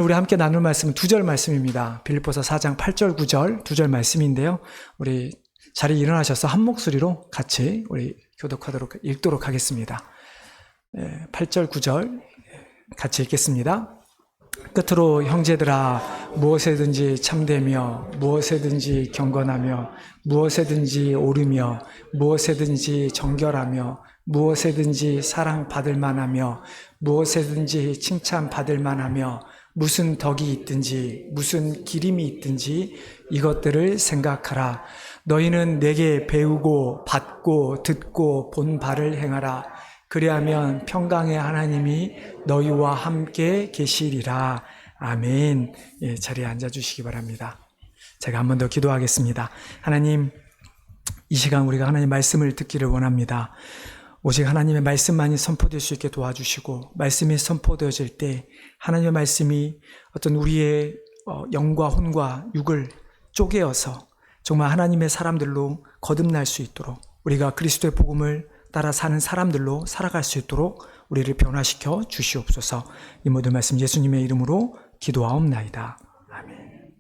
우리 함께 나눌 말씀은 2절 말씀입니다. 빌립보서 4장 8절 9절 2절 말씀인데요. 우리 자리에 일어나셔서 한 목소리로 같이 우리 교독하도록 읽도록 하겠습니다. 8절 9절 같이 읽겠습니다. 끝으로 형제들아, 무엇에든지 참되며 무엇에든지 경건하며 무엇에든지 옳으며 무엇에든지 정결하며 무엇에든지 사랑받을 만하며 무엇에든지 칭찬받을 만하며 무슨 덕이 있든지 무슨 기림이 있든지 이것들을 생각하라. 너희는 내게 배우고 받고 듣고 본 바를 행하라. 그리하면 평강의 하나님이 너희와 함께 계시리라. 아멘. 자리에 앉아주시기 바랍니다. 제가 한 번 더 기도하겠습니다. 하나님, 이 시간 우리가 하나님의 말씀을 듣기를 원합니다. 오직 하나님의 말씀만이 선포될 수 있게 도와주시고, 말씀이 선포되어질 때 하나님의 말씀이 어떤 우리의 영과 혼과 육을 쪼개어서 정말 하나님의 사람들로 거듭날 수 있도록, 우리가 그리스도의 복음을 따라 사는 사람들로 살아갈 수 있도록 우리를 변화시켜 주시옵소서. 이 모든 말씀 예수님의 이름으로 기도하옵나이다. 아멘.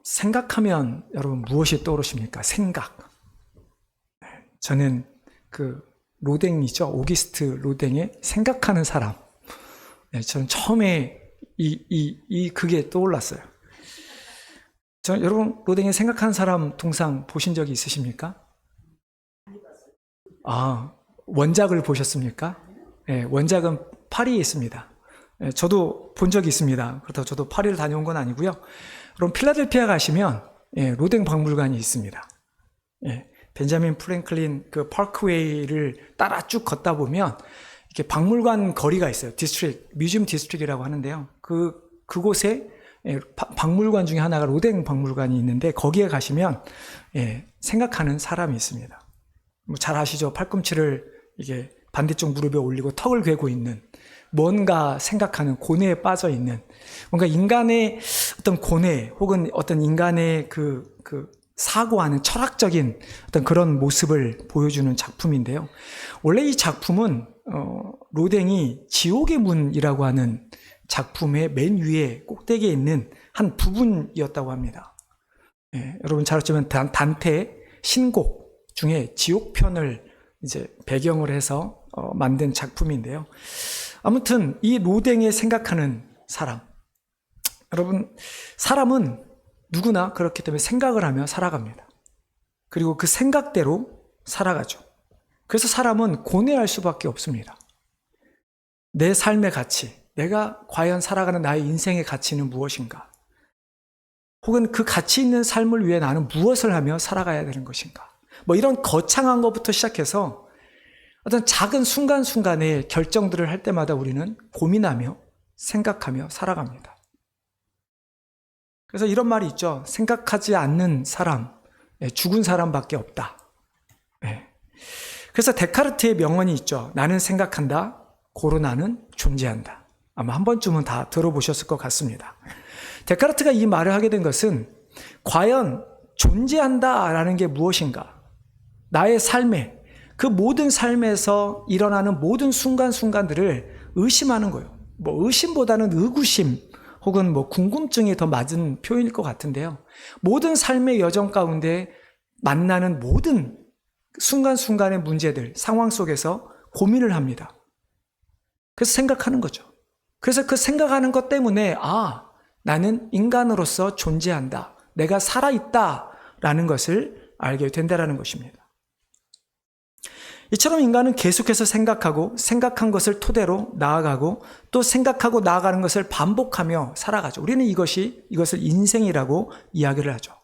생각하면 여러분 무엇이 떠오르십니까? 생각. 저는 그 로댕이죠. 오기스트 로댕의 생각하는 사람. 저는 처음에 그게 떠올랐어요. 여러분, 로댕의 생각하는 사람 동상 보신 적이 있으십니까? 원작을 보셨습니까? 네, 원작은 파리에 있습니다. 네, 저도 본 적이 있습니다. 그렇다고 저도 파리를 다녀온 건 아니고요. 그럼 필라델피아 가시면 로댕 박물관이 있습니다. 벤자민 프랭클린 그 파크웨이를 따라 쭉 걷다 보면 이렇게 박물관 거리가 있어요. 뮤지엄 디스트릭이라고 하는데요. 그곳에 박물관 중에 하나가 로댕 박물관이 있는데 거기에 가시면 생각하는 사람이 있습니다. 잘 아시죠? 팔꿈치를 이게 반대쪽 무릎에 올리고 턱을 괴고 있는, 뭔가 생각하는, 고뇌에 빠져 있는, 뭔가 인간의 어떤 고뇌 혹은 어떤 인간의 그 사고하는 철학적인 어떤 그런 모습을 보여주는 작품인데요. 원래 이 작품은 로댕이 지옥의 문이라고 하는 작품의 맨 위에 꼭대기에 있는 한 부분이었다고 합니다. 여러분 잘 알지만 단테 신곡 중에 지옥편을 이제 배경을 해서 만든 작품인데요. 아무튼 이 로댕의 생각하는 사람, 여러분, 사람은 누구나 그렇기 때문에 생각을 하며 살아갑니다. 그리고 그 생각대로 살아가죠. 그래서 사람은 고뇌할 수밖에 없습니다. 내 삶의 가치, 내가 과연 살아가는 나의 인생의 가치는 무엇인가? 혹은 그 가치 있는 삶을 위해 나는 무엇을 하며 살아가야 되는 것인가? 이런 거창한 것부터 시작해서 어떤 작은 순간순간의 결정들을 할 때마다 우리는 고민하며 생각하며 살아갑니다. 그래서 이런 말이 있죠. 생각하지 않는 사람, 죽은 사람밖에 없다. 그래서 데카르트의 명언이 있죠. 나는 생각한다, 고로 나는 존재한다. 아마 한 번쯤은 다 들어보셨을 것 같습니다. 데카르트가 이 말을 하게 된 것은 과연 존재한다라는 게 무엇인가? 나의 삶에, 그 모든 삶에서 일어나는 모든 순간순간들을 의심하는 거예요. 의심보다는 의구심 혹은 궁금증이 더 맞은 표현일 것 같은데요. 모든 삶의 여정 가운데 만나는 모든 순간순간의 문제들, 상황 속에서 고민을 합니다. 그래서 생각하는 거죠. 그래서 그 생각하는 것 때문에 나는 인간으로서 존재한다. 내가 살아있다라는 것을 알게 된다라는 것입니다. 이처럼 인간은 계속해서 생각하고 생각한 것을 토대로 나아가고 또 생각하고 나아가는 것을 반복하며 살아가죠. 우리는 이것을 인생이라고 이야기를 하죠.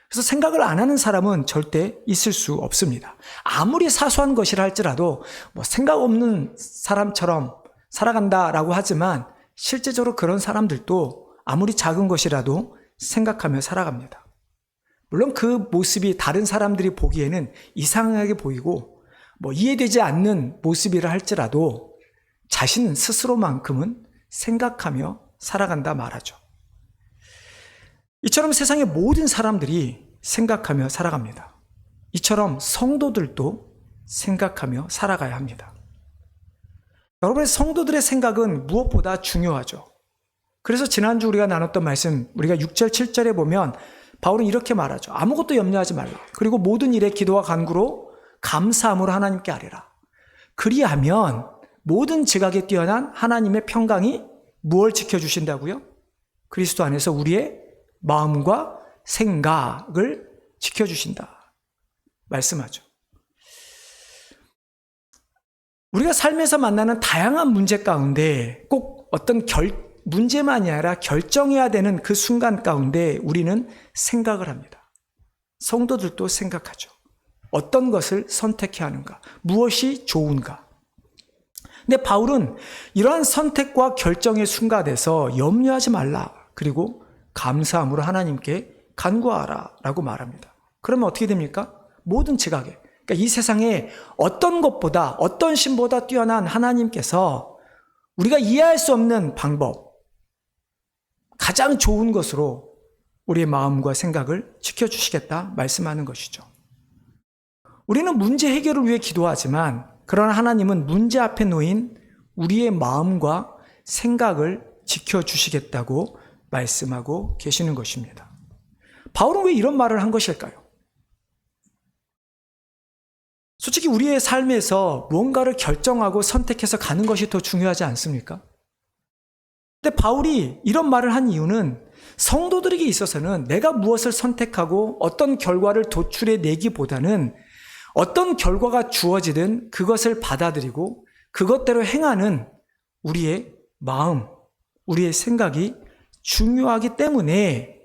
그래서 생각을 안 하는 사람은 절대 있을 수 없습니다. 아무리 사소한 것이라 할지라도 생각 없는 사람처럼 살아간다라고 하지만 실제적으로 그런 사람들도 아무리 작은 것이라도 생각하며 살아갑니다. 물론 그 모습이 다른 사람들이 보기에는 이상하게 보이고 이해되지 않는 모습이라 할지라도 자신 스스로만큼은 생각하며 살아간다 말하죠. 이처럼 세상의 모든 사람들이 생각하며 살아갑니다. 이처럼 성도들도 생각하며 살아가야 합니다. 여러분의 성도들의 생각은 무엇보다 중요하죠. 그래서 지난주 우리가 나눴던 말씀, 우리가 6절, 7절에 보면 바울은 이렇게 말하죠. 아무것도 염려하지 말라. 그리고 모든 일에 기도와 간구로 감사함으로 하나님께 아뢰라. 그리하면 모든 지각에 뛰어난 하나님의 평강이 무엇을 지켜주신다고요? 그리스도 안에서 우리의 마음과 생각을 지켜주신다 말씀하죠. 우리가 삶에서 만나는 다양한 문제 가운데 꼭 어떤 문제만이 아니라 결정해야 되는 그 순간 가운데 우리는 생각을 합니다. 성도들도 생각하죠. 어떤 것을 선택해야 하는가? 무엇이 좋은가? 근데 바울은 이러한 선택과 결정의 순간에서 염려하지 말라. 그리고 감사함으로 하나님께 간구하라 라고 말합니다. 그러면 어떻게 됩니까? 모든 지각에, 그러니까 이 세상에 어떤 것보다, 어떤 신보다 뛰어난 하나님께서 우리가 이해할 수 없는 방법, 가장 좋은 것으로 우리의 마음과 생각을 지켜주시겠다 말씀하는 것이죠. 우리는 문제 해결을 위해 기도하지만 그러나 하나님은 문제 앞에 놓인 우리의 마음과 생각을 지켜주시겠다고 말씀하고 계시는 것입니다. 바울은 왜 이런 말을 한 것일까요? 솔직히 우리의 삶에서 무언가를 결정하고 선택해서 가는 것이 더 중요하지 않습니까? 근데 바울이 이런 말을 한 이유는 성도들에게 있어서는 내가 무엇을 선택하고 어떤 결과를 도출해 내기보다는 어떤 결과가 주어지든 그것을 받아들이고 그것대로 행하는 우리의 마음, 우리의 생각이 중요하기 때문에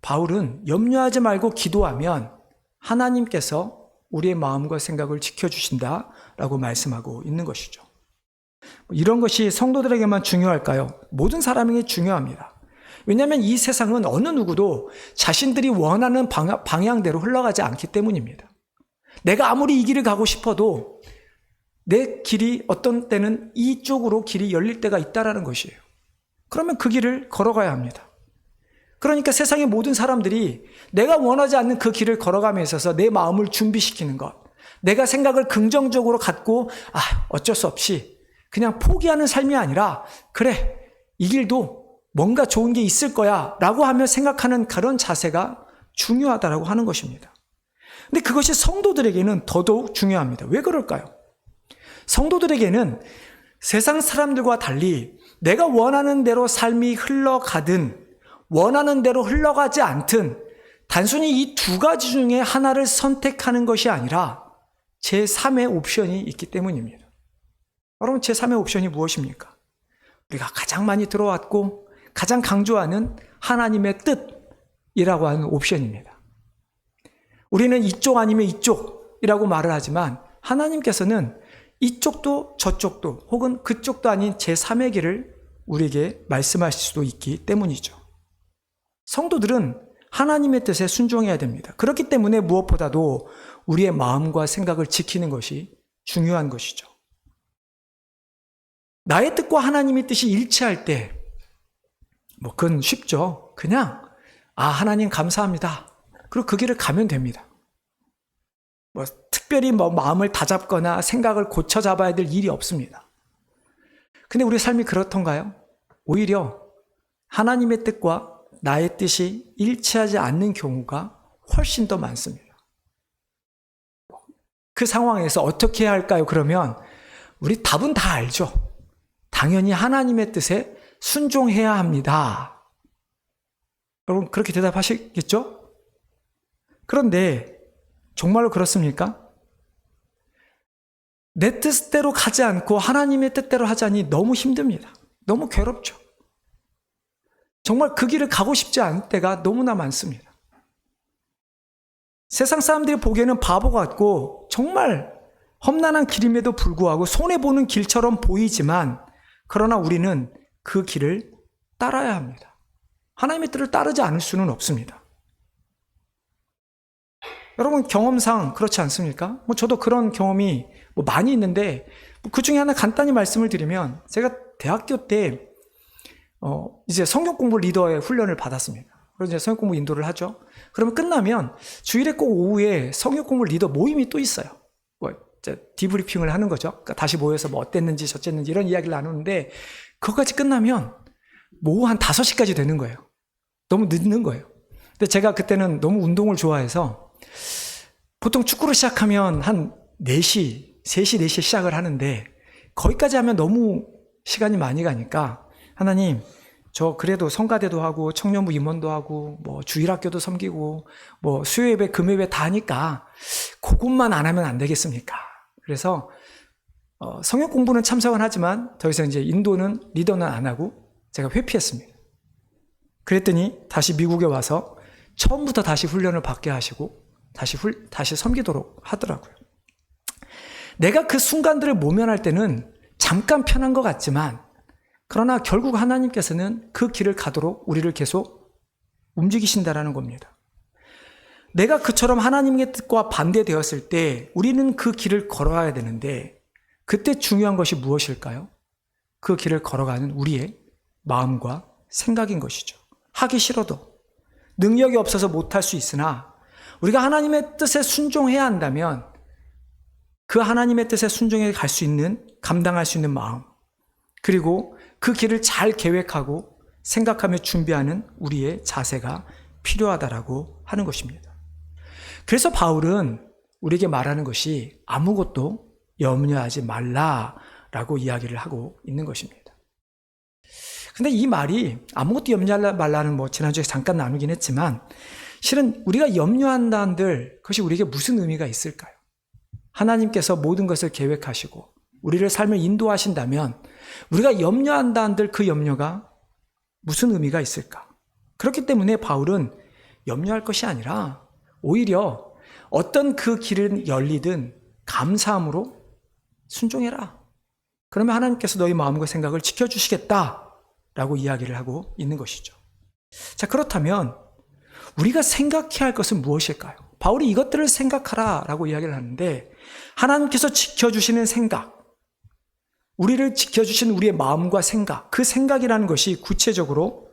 바울은 염려하지 말고 기도하면 하나님께서 우리의 마음과 생각을 지켜주신다라고 말씀하고 있는 것이죠. 이런 것이 성도들에게만 중요할까요? 모든 사람에게 중요합니다. 왜냐하면 이 세상은 어느 누구도 자신들이 원하는 방향대로 흘러가지 않기 때문입니다. 내가 아무리 이 길을 가고 싶어도 내 길이 어떤 때는 이쪽으로 길이 열릴 때가 있다라는 것이에요. 그러면 그 길을 걸어가야 합니다. 그러니까 세상의 모든 사람들이 내가 원하지 않는 그 길을 걸어감에 있어서 내 마음을 준비시키는 것, 내가 생각을 긍정적으로 갖고 어쩔 수 없이 그냥 포기하는 삶이 아니라 그래, 이 길도 뭔가 좋은 게 있을 거야 라고 하며 생각하는 그런 자세가 중요하다라고 하는 것입니다. 근데 그것이 성도들에게는 더더욱 중요합니다. 왜 그럴까요? 성도들에게는 세상 사람들과 달리 내가 원하는 대로 삶이 흘러가든 원하는 대로 흘러가지 않든 단순히 이 두 가지 중에 하나를 선택하는 것이 아니라 제3의 옵션이 있기 때문입니다. 여러분, 제3의 옵션이 무엇입니까? 우리가 가장 많이 들어왔고 가장 강조하는 하나님의 뜻이라고 하는 옵션입니다. 우리는 이쪽 아니면 이쪽이라고 말을 하지만 하나님께서는 이쪽도 저쪽도 혹은 그쪽도 아닌 제3의 길을 우리에게 말씀하실 수도 있기 때문이죠. 성도들은 하나님의 뜻에 순종해야 됩니다. 그렇기 때문에 무엇보다도 우리의 마음과 생각을 지키는 것이 중요한 것이죠. 나의 뜻과 하나님의 뜻이 일치할 때 그건 쉽죠. 그냥 하나님 감사합니다. 그리고 그 길을 가면 됩니다. 특별히 마음을 다잡거나 생각을 고쳐 잡아야 될 일이 없습니다. 근데 우리 삶이 그렇던가요? 오히려 하나님의 뜻과 나의 뜻이 일치하지 않는 경우가 훨씬 더 많습니다. 그 상황에서 어떻게 해야 할까요? 그러면 우리 답은 다 알죠. 당연히 하나님의 뜻에 순종해야 합니다. 여러분 그렇게 대답하시겠죠? 그런데 정말로 그렇습니까? 내 뜻대로 가지 않고 하나님의 뜻대로 하자니 너무 힘듭니다. 너무 괴롭죠. 정말 그 길을 가고 싶지 않을 때가 너무나 많습니다. 세상 사람들이 보기에는 바보 같고 정말 험난한 길임에도 불구하고 손해보는 길처럼 보이지만 그러나 우리는 그 길을 따라야 합니다. 하나님의 뜻을 따르지 않을 수는 없습니다. 여러분 경험상 그렇지 않습니까? 저도 그런 경험이 많이 있는데 그 중에 하나 간단히 말씀을 드리면 제가 대학교 때 이제 성경 공부 리더의 훈련을 받았습니다. 그래서 이제 성경 공부 인도를 하죠. 그러면 끝나면 주일에 꼭 오후에 성경 공부 리더 모임이 또 있어요. 디브리핑을 하는 거죠. 그러니까 다시 모여서 뭐 어땠는지 저쨌는지 이런 이야기를 나누는데 그것까지 끝나면 뭐 한 5시까지 되는 거예요. 너무 늦는 거예요. 근데 제가 그때는 너무 운동을 좋아해서 보통 축구를 시작하면 한 4시, 3시, 4시에 시작을 하는데 거기까지 하면 너무 시간이 많이 가니까 하나님, 저 그래도 성가대도 하고 청년부 임원도 하고 뭐 주일학교도 섬기고 뭐 수요예배, 금요예배 다 하니까 그것만 안 하면 안 되겠습니까? 그래서 성역 공부는 참석은 하지만 더 이상 이제 인도는 리더는 안 하고 제가 회피했습니다. 그랬더니 다시 미국에 와서 처음부터 다시 훈련을 받게 하시고 다시 섬기도록 하더라고요. 내가 그 순간들을 모면할 때는 잠깐 편한 것 같지만 그러나 결국 하나님께서는 그 길을 가도록 우리를 계속 움직이신다라는 겁니다. 내가 그처럼 하나님의 뜻과 반대되었을 때 우리는 그 길을 걸어야 되는데 그때 중요한 것이 무엇일까요? 그 길을 걸어가는 우리의 마음과 생각인 것이죠. 하기 싫어도 능력이 없어서 못할 수 있으나 우리가 하나님의 뜻에 순종해야 한다면 그 하나님의 뜻에 순종해 갈 수 있는, 감당할 수 있는 마음, 그리고 그 길을 잘 계획하고 생각하며 준비하는 우리의 자세가 필요하다라고 하는 것입니다. 그래서 바울은 우리에게 말하는 것이 아무것도 염려하지 말라라고 이야기를 하고 있는 것입니다. 근데 이 말이 아무것도 염려하지 말라는 지난주에 잠깐 나누긴 했지만 실은 우리가 염려한다 한들 그것이 우리에게 무슨 의미가 있을까요? 하나님께서 모든 것을 계획하시고 우리를 삶을 인도하신다면 우리가 염려한다 한들 그 염려가 무슨 의미가 있을까? 그렇기 때문에 바울은 염려할 것이 아니라 오히려 어떤 그 길은 열리든 감사함으로 순종해라. 그러면 하나님께서 너희 마음과 생각을 지켜주시겠다라고 이야기를 하고 있는 것이죠. 자, 그렇다면 우리가 생각해야 할 것은 무엇일까요? 바울이 이것들을 생각하라라고 이야기를 하는데 하나님께서 지켜주시는 생각, 우리를 지켜주신 우리의 마음과 생각, 그 생각이라는 것이 구체적으로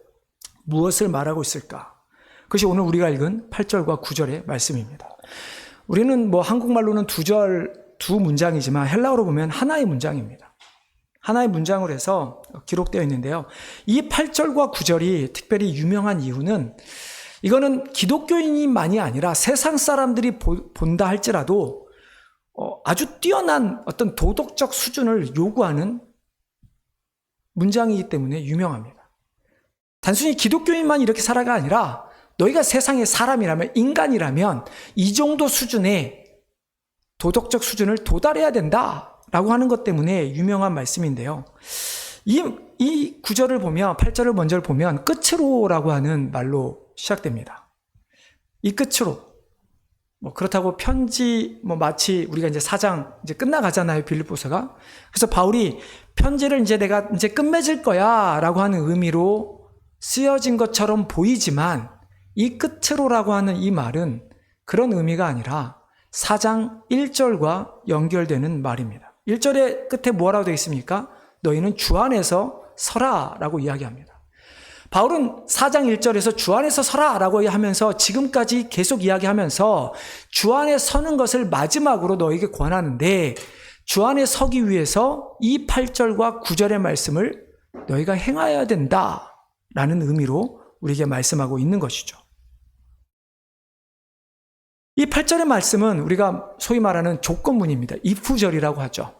무엇을 말하고 있을까? 그것이 오늘 우리가 읽은 8절과 9절의 말씀입니다. 우리는 한국말로는 두 문장이지만 헬라어로 보면 하나의 문장입니다. 하나의 문장으로 해서 기록되어 있는데요. 이 8절과 9절이 특별히 유명한 이유는 이거는 기독교인만이 아니라 세상 사람들이 본다 할지라도 아주 뛰어난 어떤 도덕적 수준을 요구하는 문장이기 때문에 유명합니다. 단순히 기독교인만 이렇게 살아가 아니라 너희가 세상의 사람이라면, 인간이라면 이 정도 수준의 도덕적 수준을 도달해야 된다라고 하는 것 때문에 유명한 말씀인데요. 이 구절을 보면, 8절을 먼저 보면 끝으로라고 하는 말로 시작됩니다. 이 끝으로. 그렇다고 편지, 마치 우리가 이제 4장 이제 끝나가잖아요, 빌립보서가. 그래서 바울이 편지를 내가 끝맺을 거야 라고 하는 의미로 쓰여진 것처럼 보이지만 이 끝으로라고 하는 이 말은 그런 의미가 아니라 4장 1절과 연결되는 말입니다. 1절의 끝에 뭐라고 되어 있습니까? 너희는 주 안에서 서라 라고 이야기합니다. 바울은 4장 1절에서 주 안에서 서라 라고 하면서 지금까지 계속 이야기하면서 주 안에 서는 것을 마지막으로 너에게 권하는데 주 안에 서기 위해서 이 8절과 9절의 말씀을 너희가 행하여야 된다 라는 의미로 우리에게 말씀하고 있는 것이죠. 이 8절의 말씀은 우리가 소위 말하는 조건문입니다. if절이라고 하죠.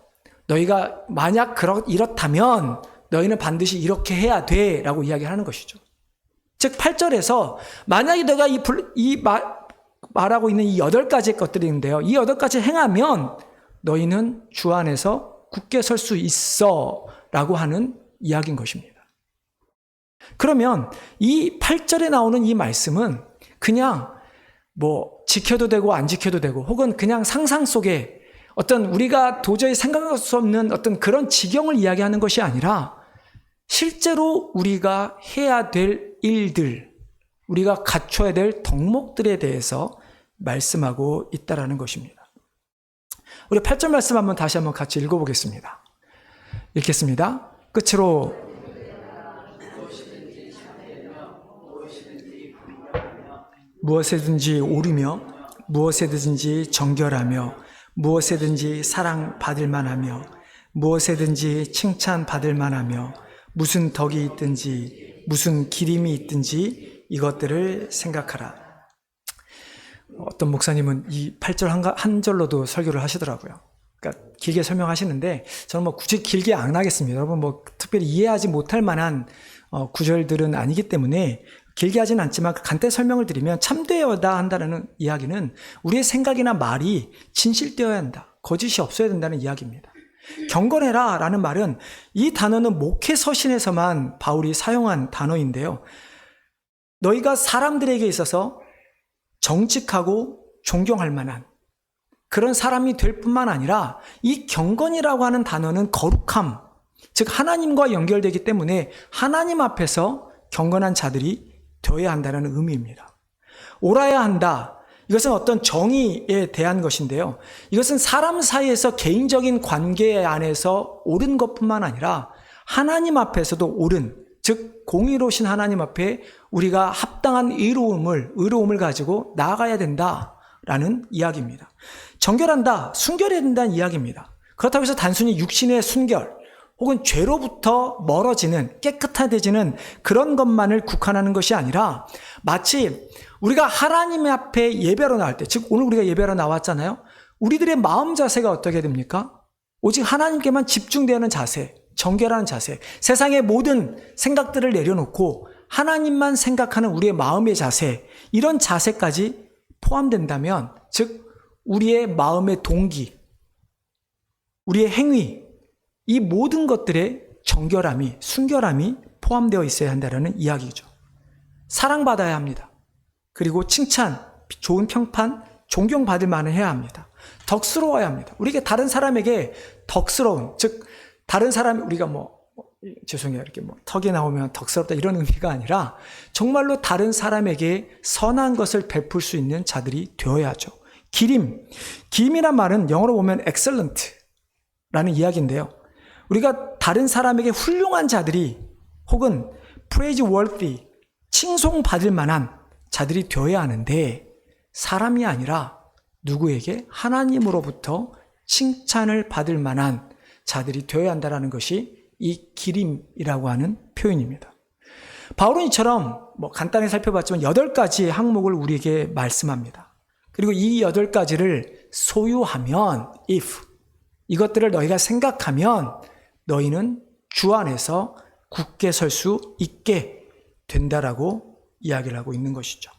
너희가 만약 이렇다면 너희는 반드시 이렇게 해야 돼 라고 이야기하는 것이죠. 즉 8절에서 만약에 너가 말하고 있는 이 8가지의 것들이 있는데요. 이 8가지 행하면 너희는 주 안에서 굳게 설 수 있어 라고 하는 이야기인 것입니다. 그러면 이 8절에 나오는 이 말씀은 그냥 지켜도 되고 안 지켜도 되고 혹은 그냥 상상 속에 어떤 우리가 도저히 생각할 수 없는 어떤 그런 지경을 이야기하는 것이 아니라 실제로 우리가 해야 될 일들, 우리가 갖춰야 될 덕목들에 대해서 말씀하고 있다라는 것입니다. 우리 8절 말씀 다시 한번 같이 읽어보겠습니다. 읽겠습니다. 끝으로 무엇에든지 오르며 무엇에든지 정결하며 무엇에든지 사랑받을 만하며 무엇에든지 칭찬받을 만하며 무슨 덕이 있든지 무슨 기림이 있든지 이것들을 생각하라. 어떤 목사님은 이 8절 한 절로도 설교를 하시더라고요. 그러니까 길게 설명하시는데 저는 뭐 굳이 길게 안 하겠습니다. 여러분 뭐 특별히 이해하지 못할 만한 구절들은 아니기 때문에 길게 하진 않지만 간단히 설명을 드리면 참되어야 한다는 이야기는 우리의 생각이나 말이 진실되어야 한다. 거짓이 없어야 된다는 이야기입니다. 경건해라 라는 말은 이 단어는 목회 서신에서만 바울이 사용한 단어인데요. 너희가 사람들에게 있어서 정직하고 존경할 만한 그런 사람이 될 뿐만 아니라 이 경건이라고 하는 단어는 거룩함, 즉 하나님과 연결되기 때문에 하나님 앞에서 경건한 자들이 되어야 한다는 의미입니다. 옳아야 한다. 이것은 어떤 정의에 대한 것인데요. 이것은 사람 사이에서 개인적인 관계 안에서 옳은 것뿐만 아니라 하나님 앞에서도 옳은, 즉 공의로우신 하나님 앞에 우리가 합당한 의로움을 가지고 나아가야 된다라는 이야기입니다. 정결한다, 순결해야 된다는 이야기입니다. 그렇다고 해서 단순히 육신의 순결 혹은 죄로부터 멀어지는, 깨끗해지는 그런 것만을 국한하는 것이 아니라 마치 우리가 하나님 앞에 예배로 나올 때, 즉 오늘 우리가 예배로 나왔잖아요. 우리들의 마음 자세가 어떻게 됩니까? 오직 하나님께만 집중되는 자세, 정결한 자세, 세상의 모든 생각들을 내려놓고 하나님만 생각하는 우리의 마음의 자세, 이런 자세까지 포함된다면, 즉 우리의 마음의 동기, 우리의 행위, 이 모든 것들의 정결함이, 순결함이 포함되어 있어야 한다는 이야기죠. 사랑받아야 합니다. 그리고 칭찬, 좋은 평판, 존경받을 만을 해야 합니다. 덕스러워야 합니다. 우리가 다른 사람에게 덕스러운, 즉 다른 사람, 우리가 죄송해요, 이렇게 턱이 나오면 덕스럽다 이런 의미가 아니라 정말로 다른 사람에게 선한 것을 베풀 수 있는 자들이 되어야죠. 기림이란 말은 영어로 보면 excellent라는 이야기인데요. 우리가 다른 사람에게 훌륭한 자들이 혹은 praiseworthy, 칭송받을 만한 자들이 되어야 하는데 사람이 아니라 누구에게? 하나님으로부터 칭찬을 받을 만한 자들이 되어야 한다는 것이 이 기림이라고 하는 표현입니다. 바울은 이처럼 간단히 살펴봤지만 8가지의 항목을 우리에게 말씀합니다. 그리고 이 8가지를 소유하면, if, 이것들을 너희가 생각하면 너희는 주 안에서 굳게 설 수 있게 된다라고 이야기를 하고 있는 것이죠.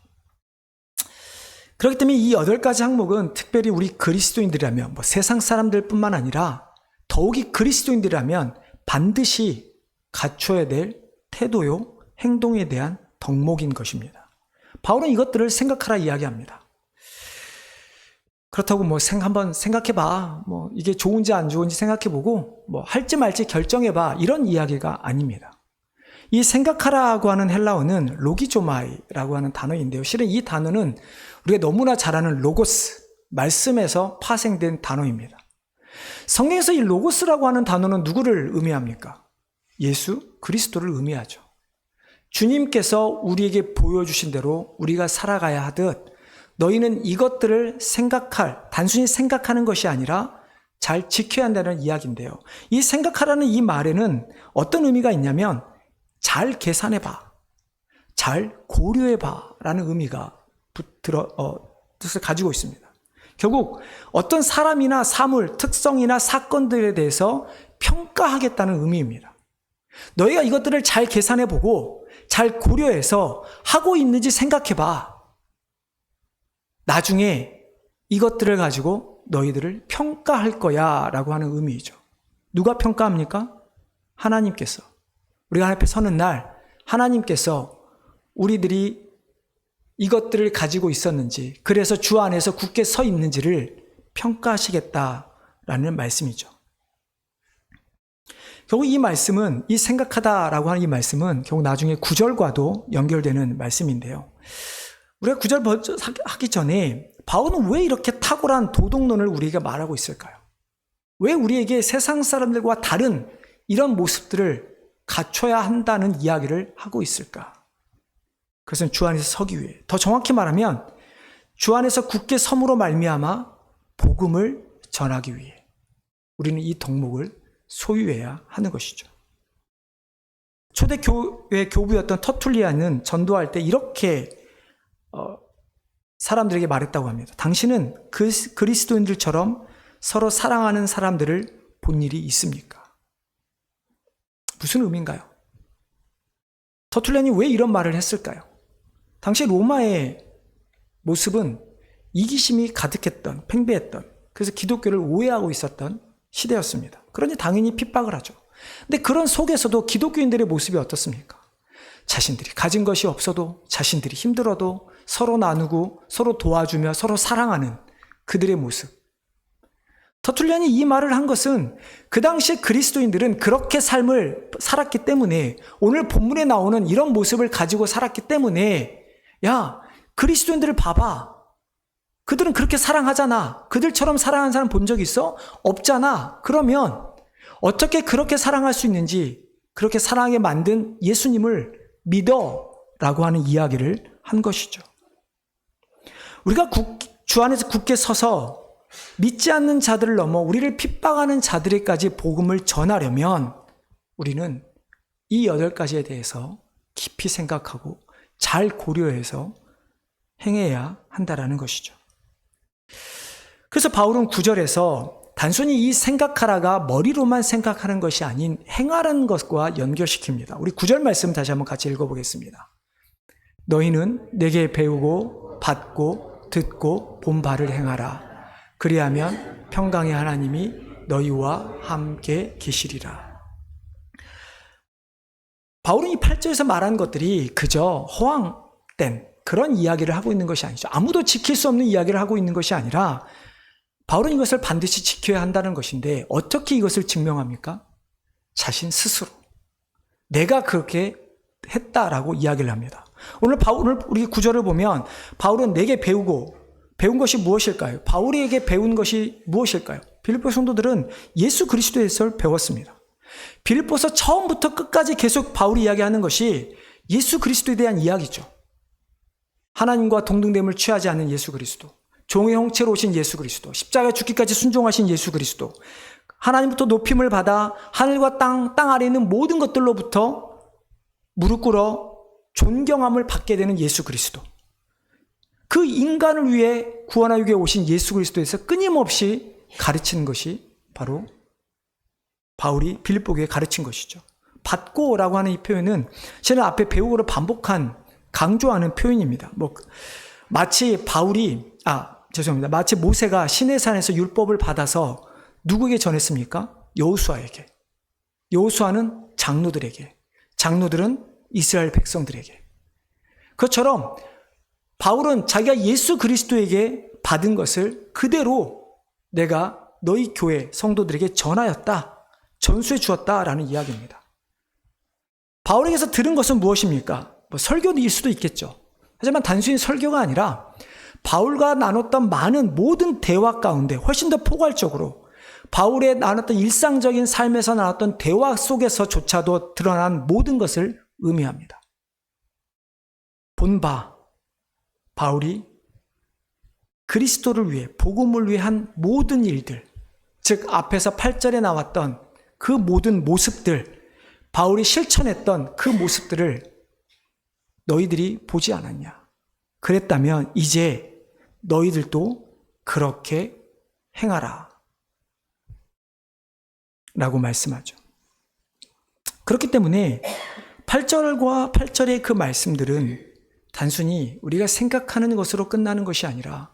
그렇기 때문에 이 8가지 항목은 특별히 우리 그리스도인들이라면 세상 사람들뿐만 아니라 더욱이 그리스도인들이라면 반드시 갖춰야 될 태도요, 행동에 대한 덕목인 것입니다. 바울은 이것들을 생각하라 이야기합니다. 그렇다고 한번 생각해봐. 이게 좋은지 안 좋은지 생각해보고 할지 말지 결정해봐. 이런 이야기가 아닙니다. 이 생각하라고 하는 헬라어는 로기조마이라고 하는 단어인데요. 실은 이 단어는 우리가 너무나 잘 아는 로고스, 말씀에서 파생된 단어입니다. 성경에서 이 로고스라고 하는 단어는 누구를 의미합니까? 예수 그리스도를 의미하죠. 주님께서 우리에게 보여주신 대로 우리가 살아가야 하듯 너희는 이것들을 단순히 생각하는 것이 아니라 잘 지켜야 한다는 이야기인데요. 이 생각하라는 이 말에는 어떤 의미가 있냐면 잘 계산해봐, 잘 고려해봐 라는 의미가 뜻을 가지고 있습니다. 결국 어떤 사람이나 사물, 특성이나 사건들에 대해서 평가하겠다는 의미입니다. 너희가 이것들을 잘 계산해보고 잘 고려해서 하고 있는지 생각해봐. 나중에 이것들을 가지고 너희들을 평가할 거야 라고 하는 의미이죠. 누가 평가합니까? 하나님께서. 우리가 하나님 앞에 서는 날 하나님께서 우리들이 이것들을 가지고 있었는지, 그래서 주 안에서 굳게 서 있는지를 평가하시겠다라는 말씀이죠. 결국 이 말씀은, 이 생각하다라고 하는 이 말씀은 결국 나중에 9절과도 연결되는 말씀인데요. 우리가 9절 먼저 하기 전에 바울은 왜 이렇게 탁월한 도덕론을 우리에게 말하고 있을까요? 왜 우리에게 세상 사람들과 다른 이런 모습들을 갖춰야 한다는 이야기를 하고 있을까? 그것은 주 안에서 서기 위해, 더 정확히 말하면 주 안에서 굳게 섬으로 말미암아 복음을 전하기 위해 우리는 이 덕목을 소유해야 하는 것이죠. 초대교회 교부였던 터툴리안은 전도할 때 이렇게 사람들에게 말했다고 합니다. 당신은 그리스도인들처럼 서로 사랑하는 사람들을 본 일이 있습니까? 무슨 의미인가요? 터툴리안이 왜 이런 말을 했을까요? 당시 로마의 모습은 이기심이 가득했던, 팽배했던, 그래서 기독교를 오해하고 있었던 시대였습니다. 그러니 당연히 핍박을 하죠. 근데 그런 속에서도 기독교인들의 모습이 어떻습니까? 자신들이 가진 것이 없어도, 자신들이 힘들어도 서로 나누고 서로 도와주며 서로 사랑하는 그들의 모습. 터툴리안이 이 말을 한 것은 그 당시 그리스도인들은 그렇게 삶을 살았기 때문에, 오늘 본문에 나오는 이런 모습을 가지고 살았기 때문에, 야, 그리스도인들을 봐봐. 그들은 그렇게 사랑하잖아. 그들처럼 사랑하는 사람 본 적 있어? 없잖아. 그러면 어떻게 그렇게 사랑할 수 있는지, 그렇게 사랑하게 만든 예수님을 믿어 라고 하는 이야기를 한 것이죠. 우리가 주 안에서 굳게 서서 믿지 않는 자들을 넘어 우리를 핍박하는 자들에게까지 복음을 전하려면 우리는 이 8가지에 대해서 깊이 생각하고 잘 고려해서 행해야 한다라는 것이죠. 그래서 바울은 9절에서 단순히 이 생각하라가 머리로만 생각하는 것이 아닌 행하라는 것과 연결시킵니다. 우리 9절 말씀 다시 한번 같이 읽어보겠습니다. 너희는 내게 배우고 받고 듣고 본 바를 행하라. 그리하면 평강의 하나님이 너희와 함께 계시리라. 바울은 이 8절에서 말한 것들이 그저 허황된 그런 이야기를 하고 있는 것이 아니죠. 아무도 지킬 수 없는 이야기를 하고 있는 것이 아니라 바울은 이것을 반드시 지켜야 한다는 것인데, 어떻게 이것을 증명합니까? 자신 스스로 내가 그렇게 했다라고 이야기를 합니다. 오늘 우리 구절을 보면 바울은 내게 배운 것이 무엇일까요? 바울에게 배운 것이 무엇일까요? 빌립보 성도들은 예수 그리스도에서 배웠습니다. 빌립보서 처음부터 끝까지 계속 바울이 이야기하는 것이 예수 그리스도에 대한 이야기죠. 하나님과 동등됨을 취하지 않는 예수 그리스도, 종의 형체로 오신 예수 그리스도, 십자가에 죽기까지 순종하신 예수 그리스도, 하나님부터 높임을 받아 하늘과 땅 아래에 있는 모든 것들로부터 무릎 꿇어 존경함을 받게 되는 예수 그리스도, 그 인간을 위해 구원하기 위해 오신 예수 그리스도에서 끊임없이 가르치는 것이 바로 바울이 빌립보 교회에 가르친 것이죠. 받고라고 하는 이 표현은 저는 앞에 배우고를 반복한 강조하는 표현입니다. 마치 마치 모세가 시내산에서 율법을 받아서 누구에게 전했습니까? 여호수아에게. 여호수아는 장로들에게, 장로들은 이스라엘 백성들에게. 그것처럼 바울은 자기가 예수 그리스도에게 받은 것을 그대로 내가 너희 교회 성도들에게 전하였다, 전수해 주었다라는 이야기입니다. 바울에게서 들은 것은 무엇입니까? 설교일 수도 있겠죠. 하지만 단순히 설교가 아니라 바울과 나눴던 많은 모든 대화 가운데 훨씬 더 포괄적으로 바울의 나눴던 일상적인 삶에서 나눴던 대화 속에서조차도 드러난 모든 것을 의미합니다. 본바, 바울이 그리스도를 위해, 복음을 위해 한 모든 일들, 즉 앞에서 8절에 나왔던 그 모든 모습들, 바울이 실천했던 그 모습들을 너희들이 보지 않았냐? 그랬다면 이제 너희들도 그렇게 행하라 라고 말씀하죠. 그렇기 때문에 8절과 8절의 그 말씀들은 단순히 우리가 생각하는 것으로 끝나는 것이 아니라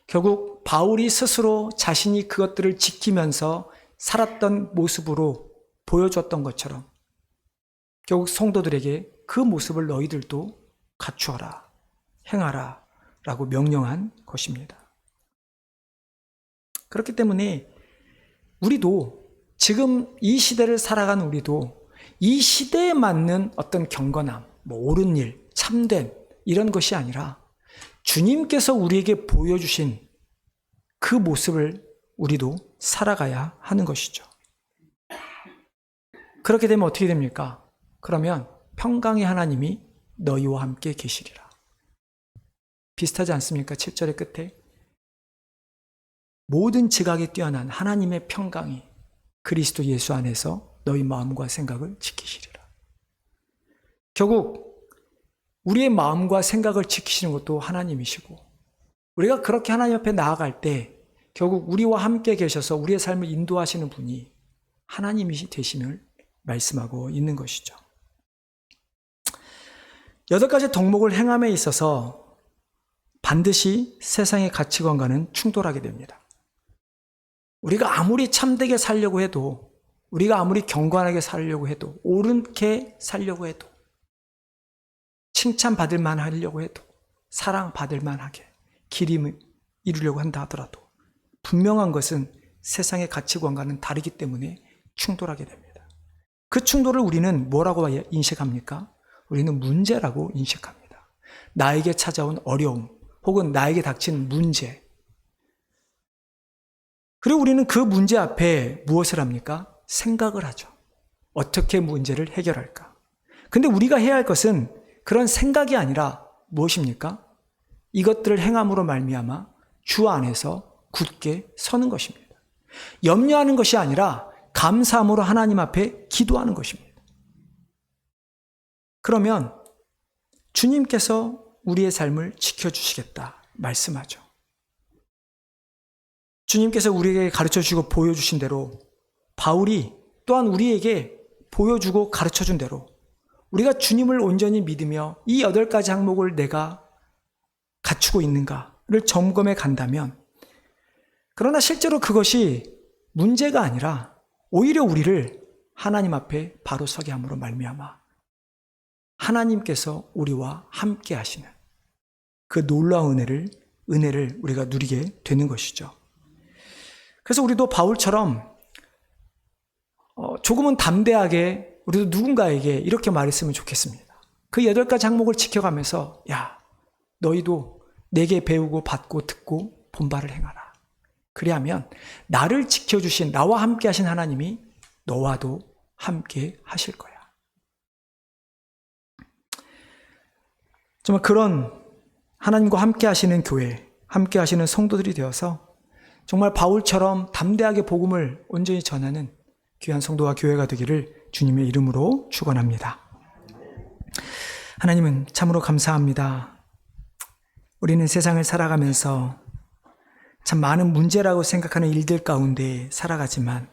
결국 바울이 스스로 자신이 그것들을 지키면서 살았던 모습으로 보여줬던 것처럼 결국 성도들에게 그 모습을 너희들도 갖추어라, 행하라 라고 명령한 것입니다. 그렇기 때문에 우리도 지금 이 시대를 살아가는 우리도 이 시대에 맞는 어떤 경건함, 옳은 일, 참된 이런 것이 아니라 주님께서 우리에게 보여주신 그 모습을 우리도 살아가야 하는 것이죠. 그렇게 되면 어떻게 됩니까? 그러면 평강의 하나님이 너희와 함께 계시리라. 비슷하지 않습니까? 7절의 끝에 모든 지각에 뛰어난 하나님의 평강이 그리스도 예수 안에서 너희 마음과 생각을 지키시리라. 결국 우리의 마음과 생각을 지키시는 것도 하나님이시고, 우리가 그렇게 하나님 앞에 나아갈 때 결국 우리와 함께 계셔서 우리의 삶을 인도하시는 분이 하나님이 되심을 말씀하고 있는 것이죠. 8가지 덕목을 행함에 있어서 반드시 세상의 가치관과는 충돌하게 됩니다. 우리가 아무리 참되게 살려고 해도, 우리가 아무리 경건하게 살려고 해도, 옳게 살려고 해도, 칭찬받을 만하려고 해도, 사랑받을 만하게 기림을 이루려고 한다 하더라도 분명한 것은 세상의 가치관과는 다르기 때문에 충돌하게 됩니다. 그 충돌을 우리는 뭐라고 인식합니까? 우리는 문제라고 인식합니다. 나에게 찾아온 어려움 혹은 나에게 닥친 문제. 그리고 우리는 그 문제 앞에 무엇을 합니까? 생각을 하죠. 어떻게 문제를 해결할까? 근데 우리가 해야 할 것은 그런 생각이 아니라 무엇입니까? 이것들을 행함으로 말미암아 주 안에서 굳게 서는 것입니다. 염려하는 것이 아니라 감사함으로 하나님 앞에 기도하는 것입니다. 그러면 주님께서 우리의 삶을 지켜주시겠다 말씀하죠. 주님께서 우리에게 가르쳐주시고 보여주신 대로, 바울이 또한 우리에게 보여주고 가르쳐준 대로 우리가 주님을 온전히 믿으며 이 8가지 항목을 내가 갖추고 있는가를 점검해 간다면, 그러나 실제로 그것이 문제가 아니라 오히려 우리를 하나님 앞에 바로 서게 함으로 말미암아 하나님께서 우리와 함께 하시는 그 놀라운 은혜를 우리가 누리게 되는 것이죠. 그래서 우리도 바울처럼 조금은 담대하게 우리도 누군가에게 이렇게 말했으면 좋겠습니다. 그 8가지 항목을 지켜가면서, 야, 너희도 내게 배우고 받고 듣고 본바를 행하라. 그리하면 나를 지켜주신, 나와 함께 하신 하나님이 너와도 함께 하실 거야. 정말 그런 하나님과 함께 하시는 교회, 함께 하시는 성도들이 되어서 정말 바울처럼 담대하게 복음을 온전히 전하는 귀한 성도와 교회가 되기를 주님의 이름으로 축원합니다. 하나님은 참으로 감사합니다. 우리는 세상을 살아가면서 참 많은 문제라고 생각하는 일들 가운데 살아가지만,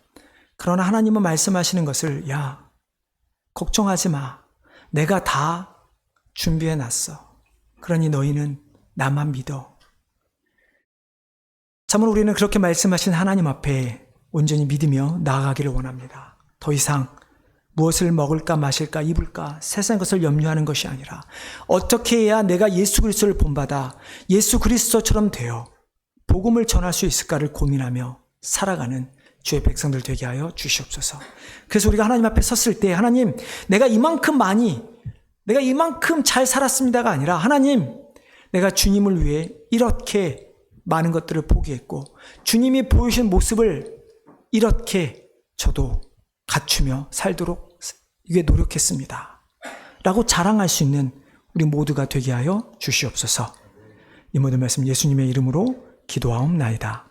그러나 하나님은 말씀하시는 것을, 야, 걱정하지 마. 내가 다 준비해놨어. 그러니 너희는 나만 믿어. 참으로 우리는 그렇게 말씀하신 하나님 앞에 온전히 믿으며 나아가기를 원합니다. 더 이상 무엇을 먹을까 마실까 입을까 세상 것을 염려하는 것이 아니라 어떻게 해야 내가 예수 그리스도를 본받아 예수 그리스도처럼 되어 복음을 전할 수 있을까를 고민하며 살아가는 주의 백성들 되게 하여 주시옵소서. 그래서 우리가 하나님 앞에 섰을 때, 하나님, 내가 이만큼 잘 살았습니다가 아니라, 하나님, 내가 주님을 위해 이렇게 많은 것들을 포기했고 주님이 보여주신 모습을 이렇게 저도 갖추며 살도록 이게 노력했습니다 라고 자랑할 수 있는 우리 모두가 되게 하여 주시옵소서. 이 모든 말씀 예수님의 이름으로 기도하옵나이다.